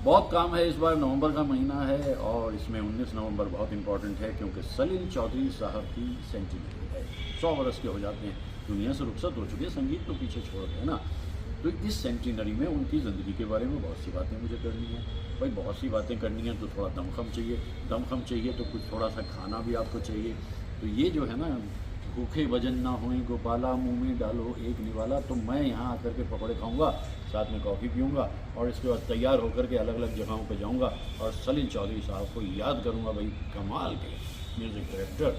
बहुत काम है। इस बार नवंबर का महीना है और इसमें 19 नवंबर बहुत इंपॉर्टेंट है क्योंकि सलील चौधरी साहब की सेंचुरी है। 100 वर्ष के हो जाते हैं, दुनिया से रुखसत हो चुकी है, संगीत तो पीछे छोड़ है ना। तो इस सेंचुरी में उनकी ज़िंदगी के बारे में बहुत सी बातें मुझे करनी है। भाई बहुत सी बातें करनी है तो थोड़ा दमखम चाहिए, दमखम चाहिए तो कुछ थोड़ा सा खाना भी आपको चाहिए। तो ये जो है ना, भूखे भजन ना होए गोपाला, मुंह में डालो एक निवाला। तो मैं यहाँ आकर के पकौड़े खाऊंगा, साथ में कॉफ़ी पीऊँगा और इसके बाद तैयार होकर के अलग अलग जगहों पर जाऊँगा और सलील चौधरी साहब को याद करूँगा। भाई कमाल के म्यूज़िक डायरेक्टर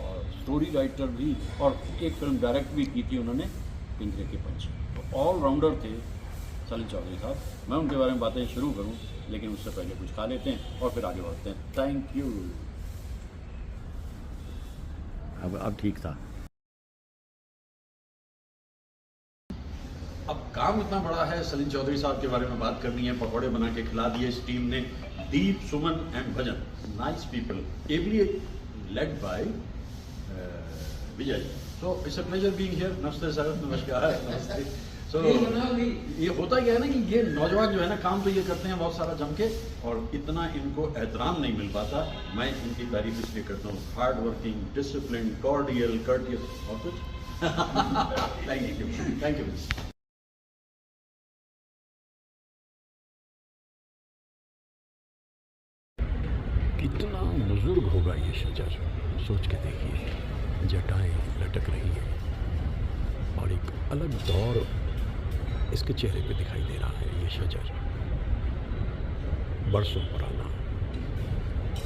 और स्टोरी राइटर भी, और एक फिल्म डायरेक्ट भी की थी उन्होंने, पिंजरे के पंछी। तो ऑलराउंडर थे सलील चौधरी साहब। मैं उनके बारे में बातें शुरू करूँ, लेकिन उससे पहले कुछ खा लेते हैं और फिर आगे बढ़ते हैं। Thank you. अब ठीक था। अब काम इतना बड़ा है, सलील चौधरी साहब के बारे में बात करनी है। पकौड़े बना के खिला दिए इस टीम ने, Deep, Suman and Bhajan, nice people, ably led by Vijay. So it's a pleasure being here. नमस्ते सर। नमस्कार। नमस्ते। सो ये होता क्या है ना कि ये नौजवान जो है ना, काम तो ये करते हैं बहुत सारा जम के, और इतना इनको एहतराम नहीं मिल पाता। मैं इनकी तारीफ इसलिए करता हूँ, hard working, discipline, cordial, courteous और कुछ। Thank you, thank you. कितना बुजुर्ग होगा ये शजर, सोच के देखिए। जटाएं लटक रही हैं और एक अलग दौर इसके चेहरे पे दिखाई दे रहा है। ये शजर बरसों पुराना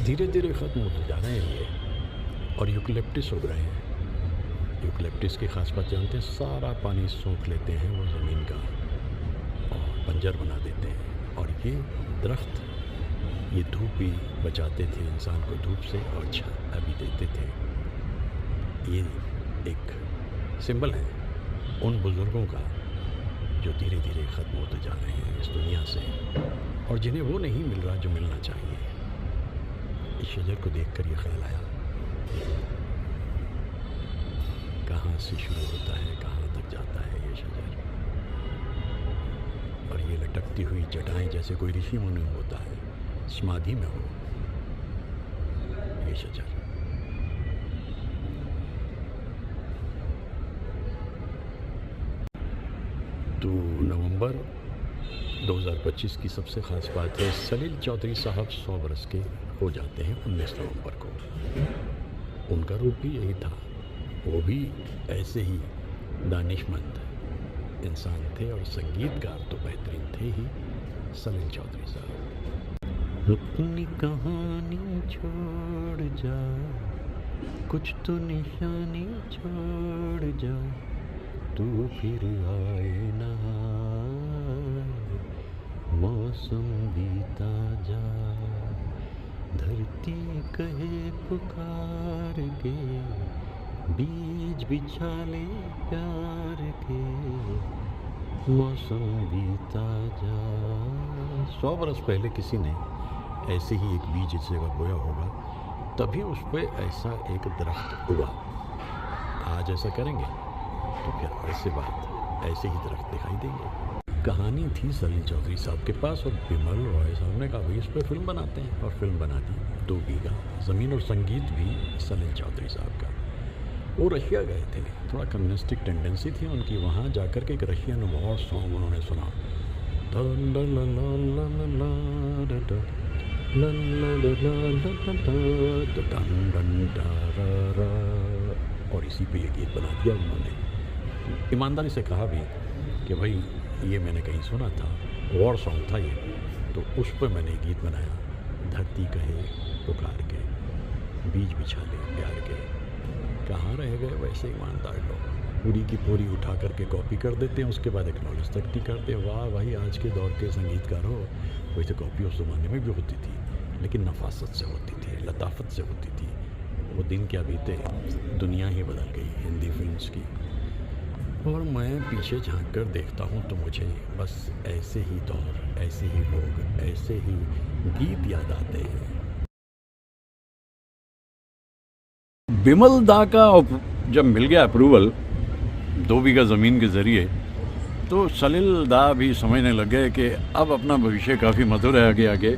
धीरे धीरे ख़त्म होते जा रहे हैं ये, और यूकलिप्टिस उग रहे हैं। यूकलिप्टिस की खास बात जानते हैं, सारा पानी सोख लेते हैं वो ज़मीन का और बंजर बना देते हैं। और ये दरख्त, ये धूप भी बचाते थे इंसान को धूप से, और छाया भी देते थे। ये एक सिंबल है उन बुज़ुर्गों का जो धीरे धीरे ख़त्म होते जा रहे हैं इस दुनिया से, और जिन्हें वो नहीं मिल रहा जो मिलना चाहिए। इस शजर को देखकर ये ख्याल आया, कहाँ से शुरू होता है, कहाँ तक जाता है ये शजर। और ये लटकती हुई जटाएं जैसे कोई ऋषि मुनि होता है, समाधि में हो ये शजर। तो नवंबर 2025 की सबसे ख़ास बात है, सलील चौधरी साहब 100 बरस के हो जाते हैं 19 नवंबर को। उनका रूप भी यही था, वो भी ऐसे ही दानिशमंद इंसान थे और संगीतकार तो बेहतरीन थे ही सलील चौधरी साहब। अपनी कहानी छोड़ जा, कुछ तो निशानी छोड़ जा, तू फिर आए ना, मौसम बीता जा, धरती कहे पुकार के, बीज बिछा ले प्यार के, मौसम बीता जा। 100 बरस पहले किसी ने ऐसे ही एक बीज इस जगह बोया होगा, तभी उस पर ऐसा एक दरख्त उगा। आज ऐसा करेंगे तो फिर ऐसे बात, ऐसे ही दरख्त दिखाई देंगे। कहानी थी सलील चौधरी साहब के पास, और बिमल रॉय साहब ने कहा भाई इस पर फिल्म बनाते हैं, और फिल्म बना दी 2 बीघा ज़मीन, और संगीत भी सलील चौधरी साहब का। वो रशिया गए थे, थोड़ा कम्युनिस्टिक टेंडेंसी थी उनकी, वहाँ जाकर के एक रशियन वॉर सॉन्ग उन्होंने सुना, और इसी पे ये गीत बना दिया उन्होंने। ईमानदारी से कहा भी कि भाई ये मैंने कहीं सुना था, वॉर सॉन्ग था ये, तो उस पर मैंने गीत बनाया। धरती कहे पुकार के, बीज बिछा ले प्यार के। कहाँ रह गए वैसे ईमानदार लोग, पूरी की पूरी उठा करके कॉपी कर देते हैं, उसके बाद एक्नॉलेज तक नहीं करते। वाह भाई आज के दौर के संगीतकार हो। वैसे कॉपी उस ज़माने में भी होती थी, लेकिन नफासत से होती थी, लताफत से होती थी। वो दिन क्या बीते, दुनिया ही बदल गई हिंदी फिल्म्स की। और मैं पीछे झांक कर देखता हूँ तो मुझे बस ऐसे ही दौर, ऐसे ही लोग, ऐसे ही गीत याद आते हैं। बिमल दा का जब मिल गया अप्रूवल 2 बीघा ज़मीन के ज़रिए, तो सलील दा भी समझने लग गए कि अब अपना भविष्य काफ़ी मधुर है आगे आगे।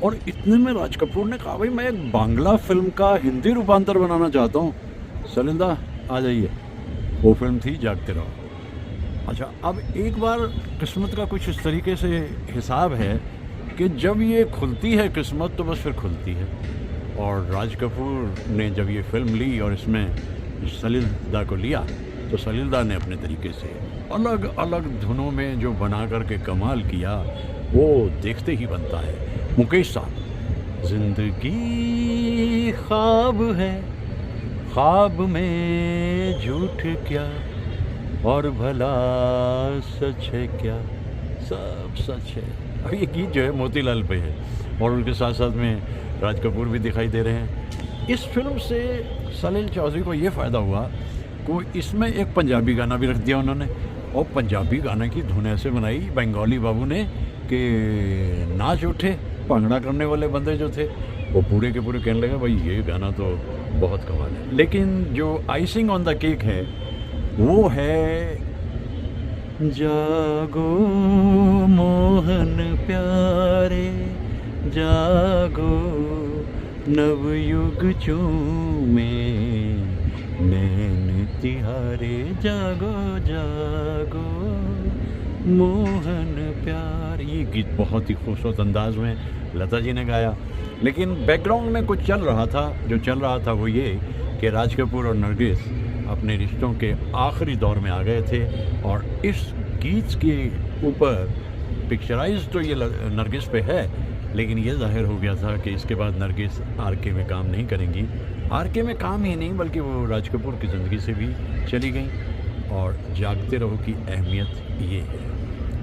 और इतने में राज कपूर ने कहा, भाई मैं एक बांग्ला फिल्म का हिंदी रूपांतर बनाना चाहता हूँ, सलील दा आ जाइए। वो फिल्म थी जागते रहो। अच्छा, अब एक बार किस्मत का कुछ इस तरीके से हिसाब है कि जब ये खुलती है किस्मत तो बस फिर खुलती है। और राज कपूर ने जब ये फिल्म ली और इसमें सलील दा को लिया, तो सलील दा ने अपने तरीके से अलग अलग धुनों में जो बना करके कमाल किया, वो देखते ही बनता है। मुकेश साहब, जिंदगी ख्वाब है, ख्वाब में झूठ क्या, और भला सच है क्या, सब सच है। अब ये गीत जो है मोतीलाल पे है और उनके साथ साथ में राज कपूर भी दिखाई दे रहे हैं। इस फिल्म से सलील चौधरी को ये फ़ायदा हुआ कि इसमें एक पंजाबी गाना भी रख दिया उन्होंने, और पंजाबी गाने की धुन ऐसे बनाई बंगाली बाबू ने कि नाच उठे। भांगड़ा करने वाले बंदे जो थे वो पूरे के पूरे कहने लगे, भाई ये गाना तो बहुत कमाल है। लेकिन जो आइसिंग ऑन द केक है वो है जागो मोहन प्यारे, जागो नवयुग चूमे नैन तिहारे, जागो जागो मोहन प्यार। ये गीत बहुत ही खूबसूरत अंदाज में लता जी ने गाया, लेकिन बैकग्राउंड में कुछ चल रहा था। जो चल रहा था वो ये कि राज कपूर और नरगिस अपने रिश्तों के आखिरी दौर में आ गए थे, और इस गीत के ऊपर पिक्चराइज तो ये नरगिस पे है, लेकिन ये जाहिर हो गया था कि इसके बाद नरगिस आरके में काम नहीं करेंगी। आरके में काम ही नहीं बल्कि वो राज कपूर की ज़िंदगी से भी चली गई। और जागते रहो की अहमियत ये है,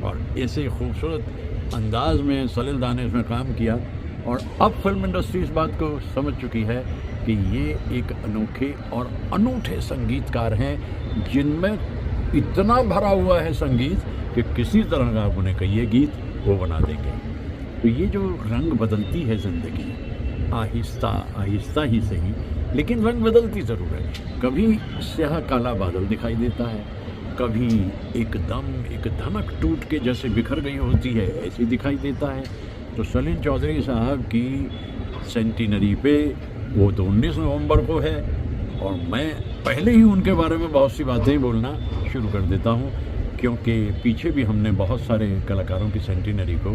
और ऐसे खूबसूरत अंदाज में सलील दा ने इसमें काम किया। और अब फिल्म इंडस्ट्री इस बात को समझ चुकी है कि ये एक अनोखे और अनूठे संगीतकार हैं जिनमें इतना भरा हुआ है संगीत कि किसी तरह का आप उन्हें कहिए गीत वो बना देंगे। तो ये जो रंग बदलती है ज़िंदगी, आहिस्ता आहिस्ता ही सही, लेकिन रंग बदलती ज़रूर है। कभी स्याह काला बादल दिखाई देता है, कभी एकदम एक धमक टूट के जैसे बिखर गई होती है ऐसे दिखाई देता है। तो सलील चौधरी साहब की सेंटिनरी पे वो तो 19 नवंबर को है, और मैं पहले ही उनके बारे में बहुत सी बातें बोलना शुरू कर देता हूँ, क्योंकि पीछे भी हमने बहुत सारे कलाकारों की सेंटिनरी को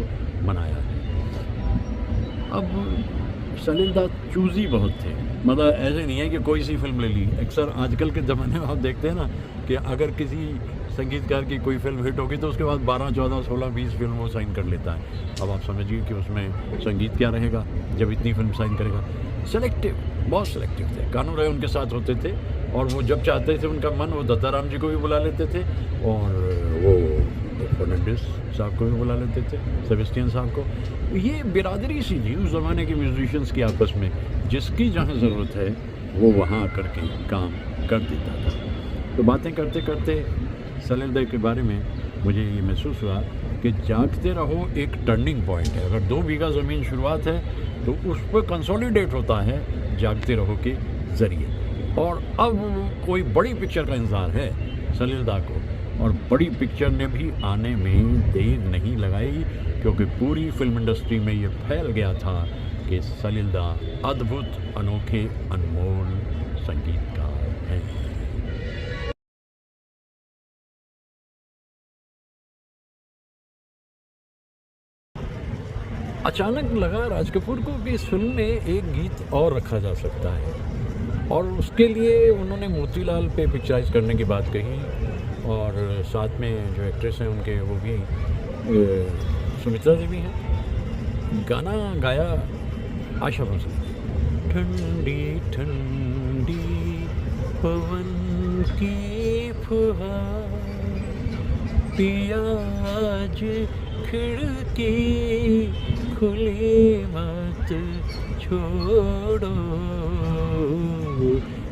मनाया है। अब सलील दा चूज़ी बहुत थे, मतलब ऐसे नहीं है कि कोई सी फिल्म ले ली। अक्सर आजकल के ज़माने में आप देखते हैं ना कि अगर किसी संगीतकार की कोई फिल्म हिट होगी तो उसके बाद 12, 14, 16, 20 फिल्म वो साइन कर लेता है। अब आप समझिए कि उसमें संगीत क्या रहेगा जब इतनी फिल्म साइन करेगा। सेलेक्टिव, बहुत सेलेक्टिव थे। कानू राय उनके साथ होते थे, और वो जब चाहते थे उनका मन वो दत्ताराम जी को भी बुला लेते थे, और वो फर्नांडिस साहब को भी बुला लेते थे, सेबेस्टियन साहब को। ये बिरादरी सी थी उस ज़माने के म्यूजिशियंस की आपस में, जिसकी जहाँ ज़रूरत है वो वहाँ आकर के काम कर देता था। तो बातें करते करते सलील दा के बारे में मुझे ये महसूस हुआ कि जागते रहो एक टर्निंग पॉइंट है। अगर 2 बीघा ज़मीन शुरुआत है तो उस पर कंसोलिडेट होता है जागते रहो के ज़रिए। और अब कोई बड़ी पिक्चर का इंतज़ार है सलील दा को, और बड़ी पिक्चर ने भी आने में देर नहीं लगाई, क्योंकि पूरी फिल्म इंडस्ट्री में ये फैल गया था कि सलील दा अद्भुत, अनोखे, अनमोल संगीतकार हैं। अचानक लगा राज कपूर को कि इस फिल्म में एक गीत और रखा जा सकता है, और उसके लिए उन्होंने मोतीलाल पे पिक्चराइज करने की बात कही। और साथ में जो एक्ट्रेस हैं उनके वो भी सुमित्रा देवी हैं। गाना गाया आशा भोसले। ठंडी ठंडी पवन की फुहार, पिया आज खिड़की खुली मत छोड़ो।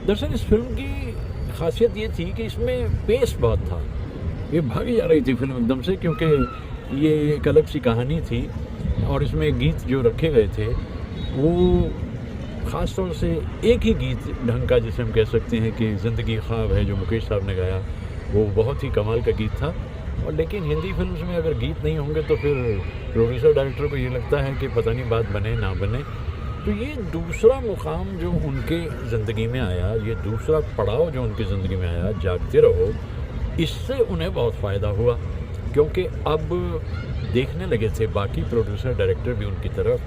दरअसल इस फिल्म की खासियत ये थी कि इसमें पेस बहुत था, ये भागी जा रही थी फिल्म एकदम से, क्योंकि ये एक अलग सी कहानी थी। और इसमें गीत जो रखे गए थे वो ख़ास तौर से एक ही गीत ढंग का, जिसे हम कह सकते हैं कि ज़िंदगी ख्वाब है, जो मुकेश साहब ने गाया, वो बहुत ही कमाल का गीत था। और लेकिन हिंदी फिल्म्स में अगर गीत नहीं होंगे तो फिर प्रोड्यूसर डायरेक्टर को ये लगता है कि पता नहीं बात बने ना बने। तो ये दूसरा मुकाम जो उनके ज़िंदगी में आया, ये दूसरा पड़ाव जो उनकी ज़िंदगी में आया, जागते रहो, इससे उन्हें बहुत फ़ायदा हुआ, क्योंकि अब देखने लगे थे बाकी प्रोड्यूसर डायरेक्टर भी उनकी तरफ।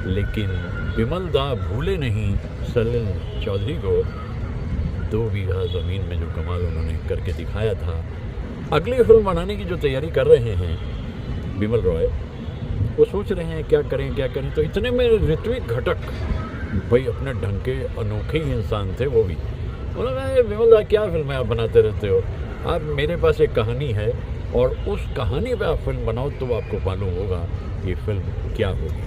लेकिन बिमल दा भूले नहीं सलील चौधरी को। 2 बीघा ज़मीन में जो कमाल उन्होंने करके दिखाया था। अगली फिल्म बनाने की जो तैयारी कर रहे हैं बिमल रॉय, वो सोच रहे हैं क्या करें। तो इतने में ऋत्विक घटक, भाई अपने ढंग के अनोखे ही इंसान थे वो भी, उन्होंने बिमल दा क्या फिल्में आप बनाते रहते हो, आप मेरे पास एक कहानी है और उस कहानी पे आप फिल्म बनाओ तो आपको मालूम होगा ये फिल्म क्या होगी।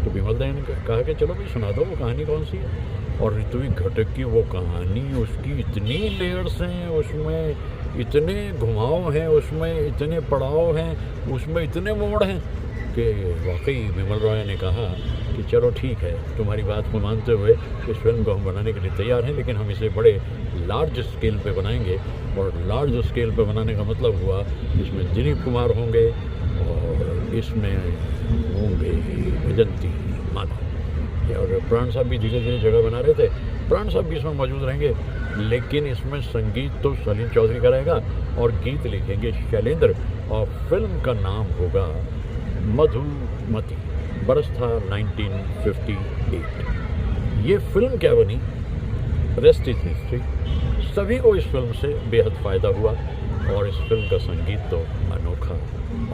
तो बिमल दा ने कहा कि चलो भाई सुना दो वो कहानी कौन सी है। और ऋत्विक घटक की वो कहानी, उसकी इतनी लेयर्स हैं, उसमें इतने घुमाव हैं, उसमें इतने पड़ाव हैं, उसमें इतने मोड़ हैं कि वाकई बिमल रॉय ने कहा कि चलो ठीक है, तुम्हारी बात को मानते हुए इस फिल्म को हम बनाने के लिए तैयार हैं, लेकिन हम इसे बड़े लार्ज स्केल पे बनाएंगे। और लार्ज स्केल पे बनाने का मतलब हुआ इसमें दिलीप कुमार होंगे और इसमें होंगे वैजंती माला, और प्राण साहब भी धीरे धीरे जगह बना रहे थे। प्राण साहब भी इसमें मौजूद रहेंगे, लेकिन इसमें संगीत तो सलील चौधरी का रहेगा और गीत लिखेंगे शैलेंद्र, और फिल्म का नाम होगा मधुमती। बरस था 1958। ये फिल्म क्या बनी, रेस्ट इज हिस्ट्री। सभी को इस फिल्म से बेहद फ़ायदा हुआ और इस फिल्म का संगीत तो अनोखा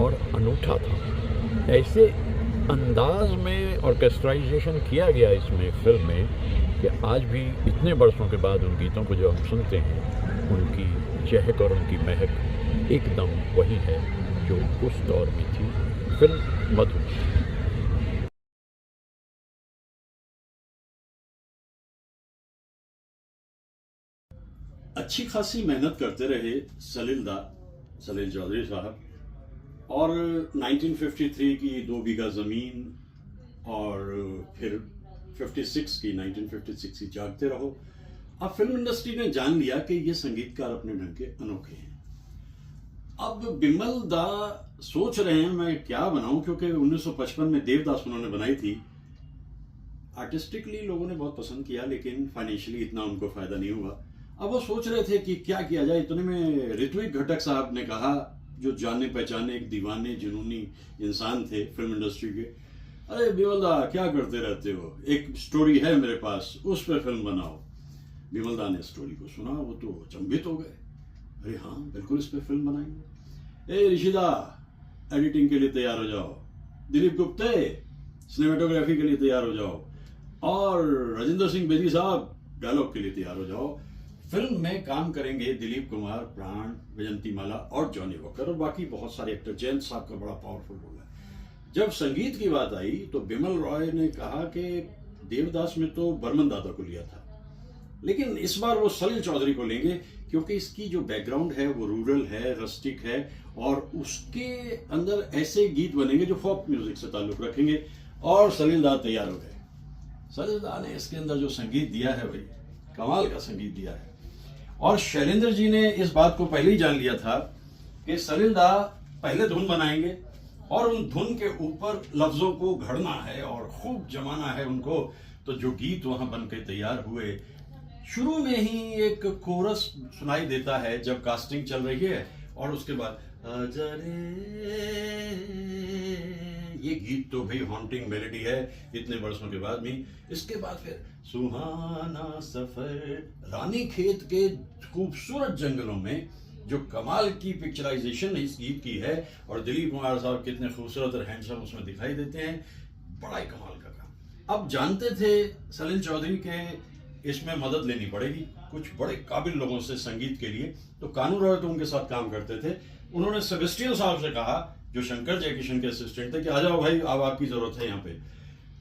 और अनूठा था। ऐसे अंदाज में ऑर्केस्ट्राइजेशन किया गया इसमें फिल्म में कि आज भी इतने बरसों के बाद उन गीतों को जो हम सुनते हैं, उनकी चहक और उनकी महक एकदम वही है जो उस दौर में थी। फिल्म मधुमती। अच्छी खासी मेहनत करते रहे सलील चौधरी साहब, और 1953 की 2 बीघा ज़मीन और फिर 56 की 1956 की जागते रहो। अब फिल्म इंडस्ट्री ने जान लिया कि ये संगीतकार अपने ढंग के अनोखे हैं। अब बिमल दा सोच रहे हैं मैं क्या बनाऊं, क्योंकि 1955 में देवदास उन्होंने बनाई थी। आर्टिस्टिकली लोगों ने बहुत पसंद किया, लेकिन फाइनेंशियली इतना उनको फायदा नहीं हुआ। अब वो सोच रहे थे कि क्या किया जाए। इतने में ऋत्विक घटक साहब ने कहा, जो जाने पहचाने एक दीवाने जुनूनी इंसान थे फिल्म इंडस्ट्री के, अरे बिमल दा क्या करते रहते हो, एक स्टोरी है मेरे पास, उस पर फिल्म बनाओ। बिमल दा ने स्टोरी को सुना, वो तो अचंभित हो गए। अरे हाँ बिल्कुल, इस पर फिल्म बनाएंगे। ए ऋषिदा एडिटिंग के लिए तैयार हो जाओ, दिलीप गुप्ते सिनेमेटोग्राफी के लिए तैयार हो जाओ, और राजेंद्र सिंह बेदी साहब डायलॉग के लिए तैयार हो जाओ। फिल्म में काम करेंगे दिलीप कुमार, प्राण, वैजंती माला और जॉनी वॉकर, और बाकी बहुत सारे एक्टर। जयंत साहब का बड़ा पावरफुल रोल है। जब संगीत की बात आई तो बिमल रॉय ने कहा कि देवदास में तो बर्मन दादा को लिया था, लेकिन इस बार वो सलील चौधरी को लेंगे, क्योंकि इसकी जो बैकग्राउंड है वो रूरल है, रस्टिक है, और उसके अंदर ऐसे गीत बनेंगे जो फोक म्यूजिक से ताल्लुक रखेंगे। और सलील दा तैयार हो गए। सलील दा ने इसके अंदर जो संगीत दिया है, भाई कमाल का संगीत दिया है। और शैलेंद्र जी ने इस बात को पहले ही जान लिया था कि सलील दा पहले धुन बनाएंगे और उन धुन के ऊपर लफ्जों को घड़ना है और खूब जमाना है उनको। तो जो गीत वहां बन के तैयार हुए, शुरू में ही एक कोरस सुनाई देता है जब कास्टिंग चल रही है, और उसके बाद आजा रे, ये गीत तो भाई हॉन्टिंग मेलोडी है इतने वर्षों के बाद भी। इसके बाद फिर सुहाना सफर, रानी खेत के खूबसूरत जंगलों में जो कमाल की पिक्चराइजेशन इस गीत की है, और दिलीप कुमार साहब कितने खूबसूरत और हैंडसम उसमें दिखाई देते हैं, बड़ा ही कमाल का काम। अब जानते थे सलील चौधरी के इसमें मदद लेनी पड़ेगी कुछ बड़े काबिल लोगों से संगीत के लिए। तो कानू रॉय तो उनके साथ काम करते थे। उन्होंने सेबेस्टियन साहब से कहा, जो शंकर जयकिशन के असिस्टेंट थे, कि आ जाओ भाई, अब आपकी जरूरत है यहाँ पे।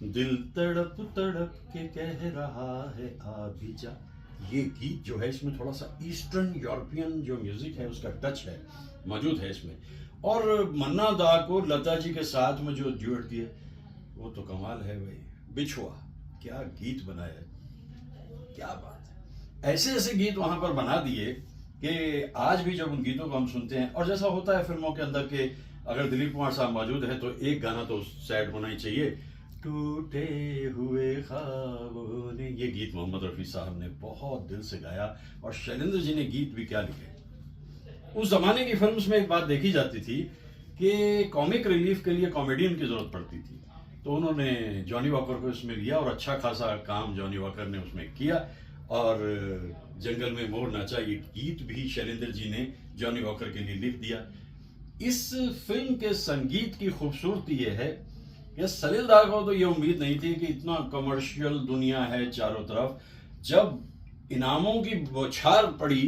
दिल तड़प तड़प के कह रहा है आ भी जा, ये गीत जो है इसमें थोड़ा सा ईस्टर्न यूरोपियन जो म्यूजिक है उसका टच है, मौजूद है इसमें। और मन्ना दा को लता जी के साथ में जो ड्यूएट दिए, वो तो कमाल है भाई। बिछुआ, क्या गीत बनाया है, क्या बात है। ऐसे ऐसे गीत वहां पर बना दिए कि आज भी जब उन गीतों को हम सुनते हैं, और जैसा होता है फिल्मों के अंदर कि अगर दिलीप कुमार साहब मौजूद है तो एक गाना तो सैड होना ही चाहिए, टूटे हुए ख्वाबों ने, ये गीत मोहम्मद रफ़ी साहब ने बहुत दिल से गाया, और शैलेंद्र जी ने गीत भी क्या लिखे। उस जमाने की फिल्म्स में एक बात देखी जाती थी कि कॉमिक रिलीफ के लिए कॉमेडियन की जरूरत पड़ती थी, तो उन्होंने जॉनी वॉकर को इसमें लिया और अच्छा खासा काम जॉनी वॉकर ने उसमें किया, और जंगल में मोर नाचा ये गीत भी शैलेंद्र जी ने जॉनी वॉकर के लिए लिख दिया। इस फिल्म के संगीत की खूबसूरती ये है कि सलील दार को तो ये उम्मीद नहीं थी कि इतना कमर्शियल दुनिया है चारों तरफ। जब इनामों की बौछार पड़ी,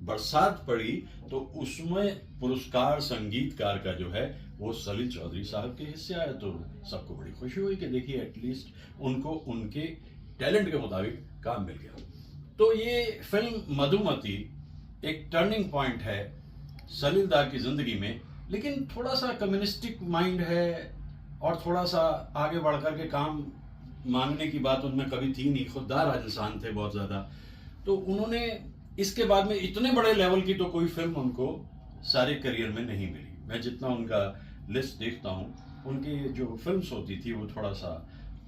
बरसात पड़ी, तो उसमें पुरस्कार संगीतकार का जो है वो सलील चौधरी साहब के हिस्से आया, तो सबको बड़ी खुशी हुई कि देखिए एटलीस्ट उनको उनके टैलेंट के मुताबिक काम मिल गया। तो ये फिल्म मधुमती एक टर्निंग पॉइंट है सलील दार की जिंदगी में, लेकिन थोड़ा सा कम्युनिस्टिक माइंड है और थोड़ा सा आगे बढ़ कर के काम मांगने की बात उनमें कभी थी नहीं, खुददार इंसान थे बहुत ज्यादा। तो उन्होंने इसके बाद में इतने बड़े लेवल की तो कोई फिल्म उनको सारे करियर में नहीं मिली। मैं जितना उनका लिस्ट देखता हूँ, उनकी जो फिल्म्स होती थी वो थोड़ा सा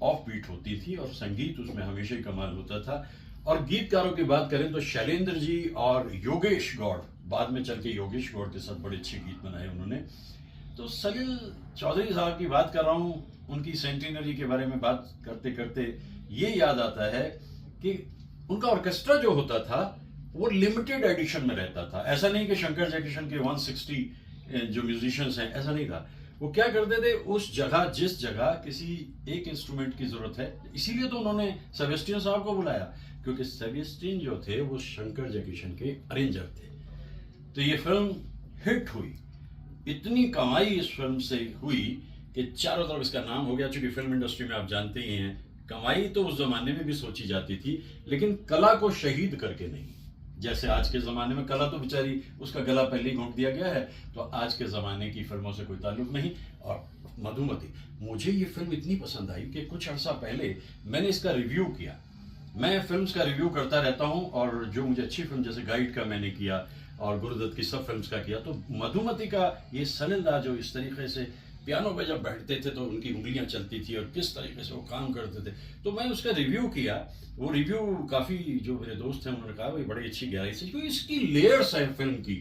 ऑफ बीट होती थी और संगीत उसमें हमेशा ही कमाल होता था। और गीतकारों की बात करें तो शैलेंद्र जी और योगेश गौड़, बाद में चल के योगेश गौड़ के साथ बड़े अच्छे गीत बनाए उन्होंने। तो सलील चौधरी साहब की बात कर रहा हूँ, उनकी सेंटिनरी के बारे में बात करते करते ये याद आता है कि उनका ऑर्केस्ट्रा जो होता था वो लिमिटेड एडिशन में रहता था। ऐसा नहीं कि शंकर जयकिशन के 160 जो म्यूजिशियंस हैं, ऐसा नहीं था। वो क्या करते थे, उस जगह जिस जगह किसी एक इंस्ट्रूमेंट की जरूरत है, इसीलिए तो उन्होंने सेबेस्टियन साहब को बुलाया, क्योंकि सेबेस्टियन जो थे वो शंकर जयकिशन के अरेंजर थे। तो ये फिल्म हिट हुई, इतनी कमाई इस फिल्म से हुई कि चारों तरफ इसका नाम हो गया। चूंकि फिल्म इंडस्ट्री में आप जानते ही हैं, कमाई तो उस जमाने में भी सोची जाती थी, लेकिन कला को शहीद करके नहीं। जैसे आज के ज़माने में कला तो बेचारी उसका गला पहले ही घोंट दिया गया है, तो आज के ज़माने की फिल्मों से कोई ताल्लुक नहीं। और मधुमती, मुझे ये फिल्म इतनी पसंद आई कि कुछ अर्सा पहले मैंने इसका रिव्यू किया। मैं फिल्म्स का रिव्यू करता रहता हूँ, और जो मुझे अच्छी फिल्म, जैसे गाइड का मैंने किया और गुरुदत्त की सब फिल्म्स का किया, तो मधुमती का ये सलील दा जो इस तरीके से पियानो पे जब बैठते थे तो उनकी उंगलियां चलती थी और किस तरीके से वो काम करते थे, तो मैं उसका रिव्यू किया। वो रिव्यू काफ़ी जो मेरे दोस्त हैं उन्होंने कहा भाई बड़ी अच्छी गहराई से, क्योंकि इसकी लेयर्स है फिल्म की,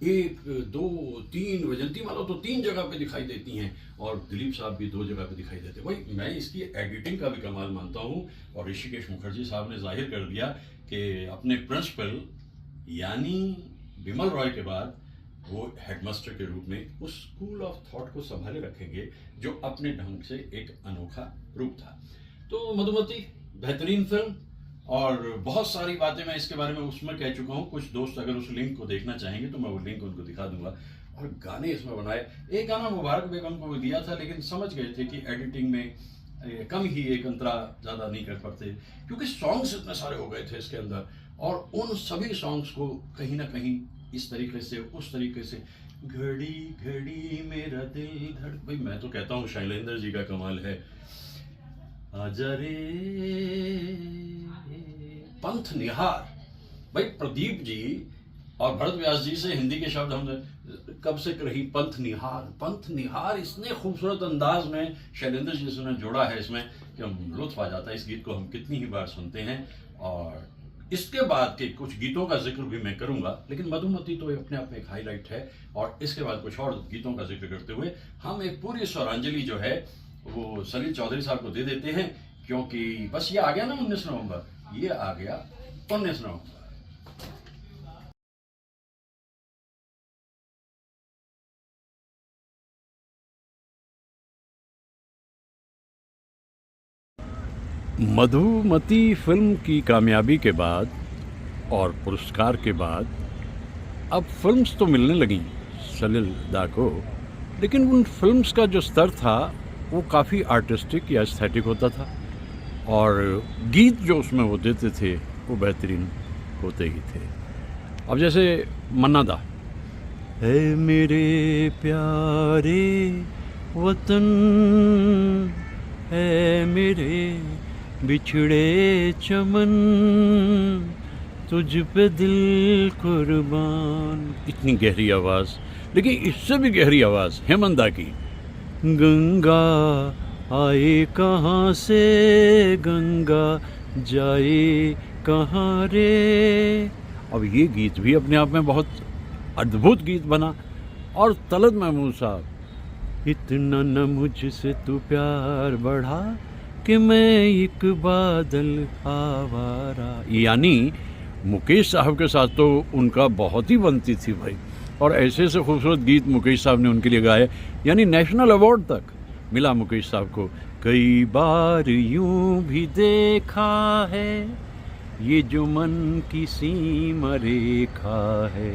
1 2 3 वैजंती माला तो 3 जगह पे दिखाई देती हैं, और दिलीप साहब भी 2 जगह पे दिखाई देते। भाई मैं इसकी एडिटिंग का भी कमाल मानता हूँ, और ऋषिकेश मुखर्जी साहब ने जाहिर कर दिया कि अपने प्रिंसिपल यानी बिमल रॉय के बाद वो हेडमास्टर के रूप में उस स्कूल ऑफ थॉट को संभाले रखेंगे, जो अपने ढंग से एक अनोखा रूप था। तो मधुमती बेहतरीन फिल्म, और बहुत सारी बातें मैं इसके बारे में उसमें कह चुका हूँ। कुछ दोस्त अगर उस लिंक को देखना चाहेंगे तो मैं वो लिंक उनको दिखा दूंगा। और गाने इसमें बनाए, एक गाना मुबारक बेगम को दिया था, लेकिन समझ गए थे कि एडिटिंग में कम ही एक अंतरा ज़्यादा नहीं कर पाते, क्योंकि सॉन्ग्स इतने सारे हो गए थे इसके अंदर, और उन सभी सॉन्ग्स को कहीं ना कहीं इस तरीके से, उस तरीके से, घड़ी घड़ी मेरा दिल धड़, भाई मैं तो कहता हूँ शैलेंद्र जी का कमाल है। आजा रे पंथ निहार, भाई प्रदीप जी और भरत व्यास जी से हिंदी के शब्द हमने कब से रही, पंथ निहार, पंथ निहार, इतने खूबसूरत अंदाज में शैलेंद्र जी ने जोड़ा है इसमें कि हम लुत्फ आ जाता है। इस गीत को हम कितनी ही बार सुनते हैं, और इसके बाद के कुछ गीतों का जिक्र भी मैं करूंगा, लेकिन मधुमती तो अपने आप में एक हाईलाइट है। और इसके बाद कुछ और गीतों का जिक्र करते हुए हम एक पूरी स्वरांजलि जो है वो सलील चौधरी साहब को दे देते हैं, क्योंकि बस ये आ गया ना 19 नवंबर, ये आ गया 19 नवंबर। मधुमती फिल्म की कामयाबी के बाद और पुरस्कार के बाद अब फिल्म्स तो मिलने लगी सलील दा को, लेकिन उन फिल्म्स का जो स्तर था वो काफ़ी आर्टिस्टिक या एस्थेटिक होता था, और गीत जो उसमें वो देते थे वो बेहतरीन होते ही थे। अब जैसे मन्ना दा, है मेरे प्यारे वतन, है मेरे बिछड़े चमन, तुझ पे दिल कुर्बान। इतनी गहरी आवाज़, लेकिन इससे भी गहरी आवाज़ हेमंता की। गंगा आए कहाँ से, गंगा जाए कहाँ रे। अब ये गीत भी अपने आप में बहुत अद्भुत गीत बना। और तलत महमूद साहब, इतना न मुझसे तू प्यार बढ़ा कि मैं एक बादल आवारा। यानी मुकेश साहब के साथ तो उनका बहुत ही बनती थी भाई, और ऐसे से खूबसूरत गीत मुकेश साहब ने उनके लिए गाए, यानी नेशनल अवार्ड तक मिला मुकेश साहब को। कई बार यूं भी देखा है ये जो मन की सीमा रेखा है,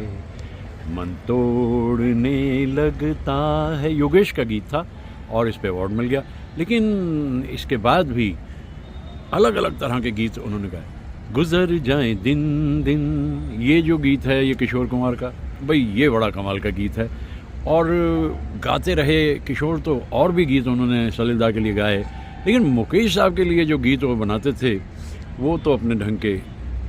मन तोड़ने लगता है। योगेश का गीत था और इस पे अवार्ड मिल गया। लेकिन इसके बाद भी अलग अलग तरह के गीत उन्होंने गाए। गुजर जाए दिन दिन, ये जो गीत है ये किशोर कुमार का, भाई ये बड़ा कमाल का गीत है। और गाते रहे किशोर तो और भी गीत उन्होंने सलिलदा के लिए गाए, लेकिन मुकेश साहब के लिए जो गीत वो बनाते थे वो तो अपने ढंग के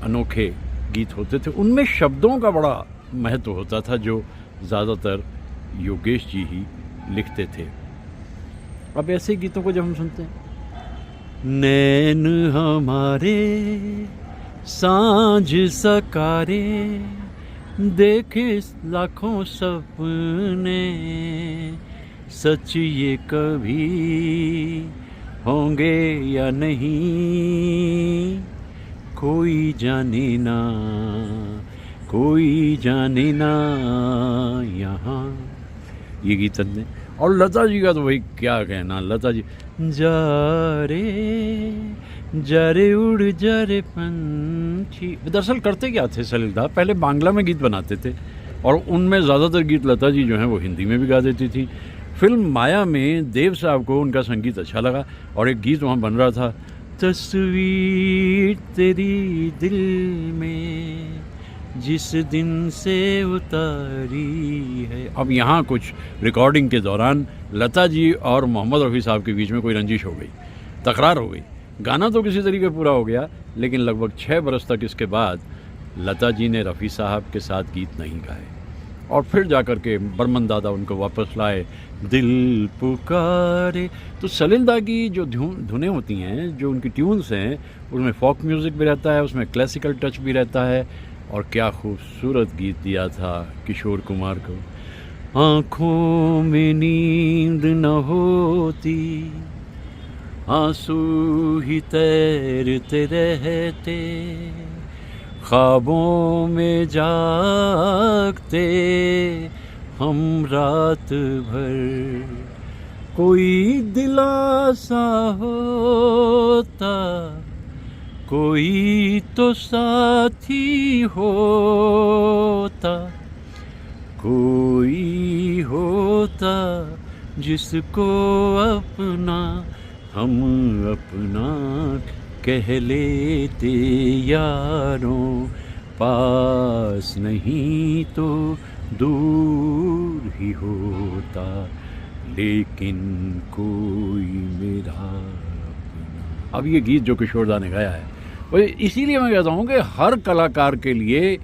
अनोखे गीत होते थे। उनमें शब्दों का बड़ा महत्व होता था जो ज़्यादातर योगेश जी ही लिखते थे। अब ऐसे गीतों को जब हम सुनते हैं, नैन हमारे सांझ सकारे, देखे लाखों सपने, सच ये कभी होंगे या नहीं, कोई जाने ना, कोई जाने ना यहाँ। ये गीत ने। और लता जी का तो भाई क्या कहना, लता जी जा रे उड़ जा रे पंछी। दरअसल करते क्या थे सलिलदा, पहले बांग्ला में गीत बनाते थे और उनमें ज़्यादातर गीत लता जी जो हैं वो हिंदी में भी गा देती थी। फिल्म माया में देव साहब को उनका संगीत अच्छा लगा और एक गीत वहाँ बन रहा था, तस्वीर तेरी दिल में जिस दिन से उतारी है। अब यहाँ कुछ रिकॉर्डिंग के दौरान लता जी और मोहम्मद रफ़ी साहब के बीच में कोई रंजिश हो गई, तकरार हो गई। गाना तो किसी तरीके पूरा हो गया, लेकिन लगभग 6 बरस तक इसके बाद लता जी ने रफ़ी साहब के साथ गीत नहीं गाए। और फिर जाकर के बर्मन दादा उनको वापस लाए, दिल पुकारे। तो सलिलदा की जो धुनें होती हैं, जो उनकी ट्यून्स हैं, उसमें फोक म्यूज़िक भी रहता है, उसमें क्लासिकल टच भी रहता है। और क्या खूबसूरत गीत दिया था किशोर कुमार को। आँखों में नींद न होती, आंसू ही तैरते रहते, ख्वाबों में जागते हम रात भर, कोई दिलासा होता, कोई तो साथी होता, कोई होता जिसको अपना हम अपना कह लेते यारों, पास नहीं तो दूर ही होता, लेकिन कोई मेरा अपना। अब ये गीत जो किशोरदा ने गाया है, वो इसीलिए मैं कहता हूँ कि हर कलाकार के लिए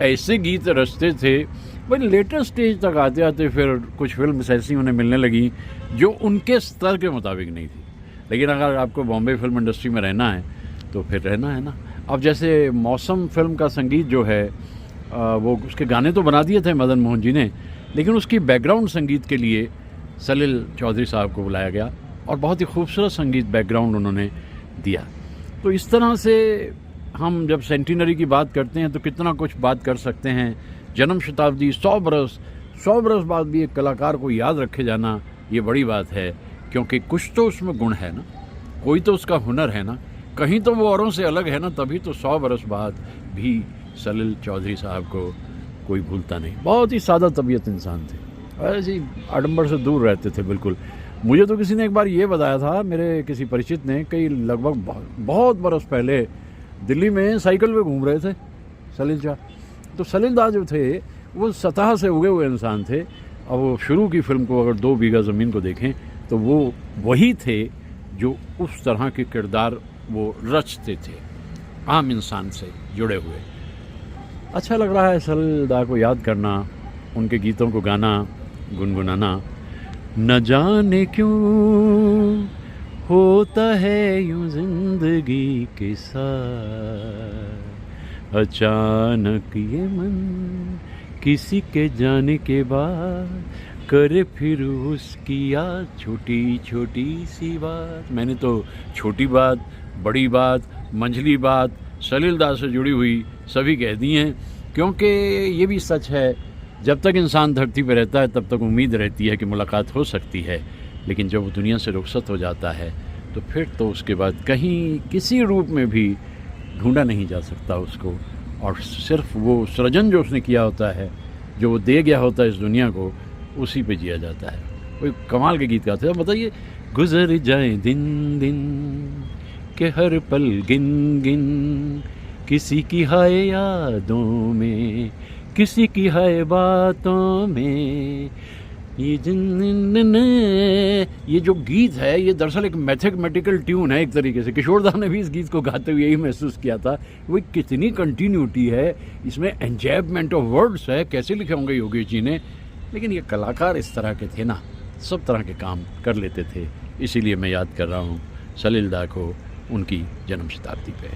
ऐसे गीत रचते थे। भाई लेटेस्ट स्टेज तक आते आते फिर कुछ फिल्म ऐसी उन्हें मिलने लगी जो उनके स्तर के मुताबिक नहीं थी, लेकिन अगर आपको बॉम्बे फिल्म इंडस्ट्री में रहना है तो फिर रहना है ना। अब जैसे मौसम फिल्म का संगीत जो है वो उसके गाने तो बना दिए थे मदन मोहन जी ने, लेकिन उसकी बैकग्राउंड संगीत के लिए सलील चौधरी साहब को बुलाया गया और बहुत ही खूबसूरत संगीत बैकग्राउंड उन्होंने दिया। तो इस तरह से हम जब सेंटिनरी की बात करते हैं तो कितना कुछ बात कर सकते हैं। जन्म शताब्दी, 100 बरस बाद भी एक कलाकार को याद रखे जाना ये बड़ी बात है, क्योंकि कुछ तो उसमें गुण है ना, कोई तो उसका हुनर है ना, कहीं तो वो औरों से अलग है ना, तभी तो 100 बरस बाद भी सलील चौधरी साहब को कोई भूलता नहीं। बहुत ही सादा तबीयत इंसान थे, ऐसे ही आडंबर से दूर रहते थे बिल्कुल। मुझे तो किसी ने एक बार ये बताया था, मेरे किसी परिचित ने, कई लगभग बहुत बरस पहले दिल्ली में साइकिल पे घूम रहे थे सलील शाह। तो सलील दा जो थे वो सतह से उगे हुए इंसान थे। अब वो शुरू की फिल्म को अगर 2 बीघा ज़मीन को देखें तो वो वही थे जो उस तरह के किरदार वो रचते थे, आम इंसान से जुड़े हुए। अच्छा लग रहा है सलील दा को याद करना, उनके गीतों को गाना, गुनगुनाना। न जाने क्यों होता है यूं जिंदगी के साथ, अचानक ये मन किसी के जाने के बाद करे फिर उसकी याद छोटी छोटी सी बात। मैंने तो छोटी बात, बड़ी बात, मंझली बात सलील दा से जुड़ी हुई सभी कह दी हैं, क्योंकि ये भी सच है, जब तक इंसान धरती पर रहता है तब तक उम्मीद रहती है कि मुलाकात हो सकती है, लेकिन जब वो दुनिया से रुखसत हो जाता है तो फिर तो उसके बाद कहीं किसी रूप में भी ढूंढा नहीं जा सकता उसको, और सिर्फ वो सृजन जो उसने किया होता है, जो वो दे गया होता है इस दुनिया को, उसी पे जिया जाता है। कोई कमाल के गीत गाते हैं। बताइए, गुजर जाए दिन दिन के हर पल गिन गिन, किसी की हाय यादों में, किसी की हाय बातों में, ये जो गीत है ये दरअसल एक मैथमेटिकल ट्यून है एक तरीके से। किशोर दा ने भी इस गीत को गाते हुए यही महसूस किया था, वो कितनी कंटिन्यूटी है इसमें, एंजॉयमेंट ऑफ वर्ड्स है, कैसे लिखे होंगे योगेश जी ने। लेकिन ये कलाकार इस तरह के थे ना, सब तरह के काम कर लेते थे, इसीलिए मैं याद कर रहा हूँ सलील दा को उनकी जन्म शताब्दी पे।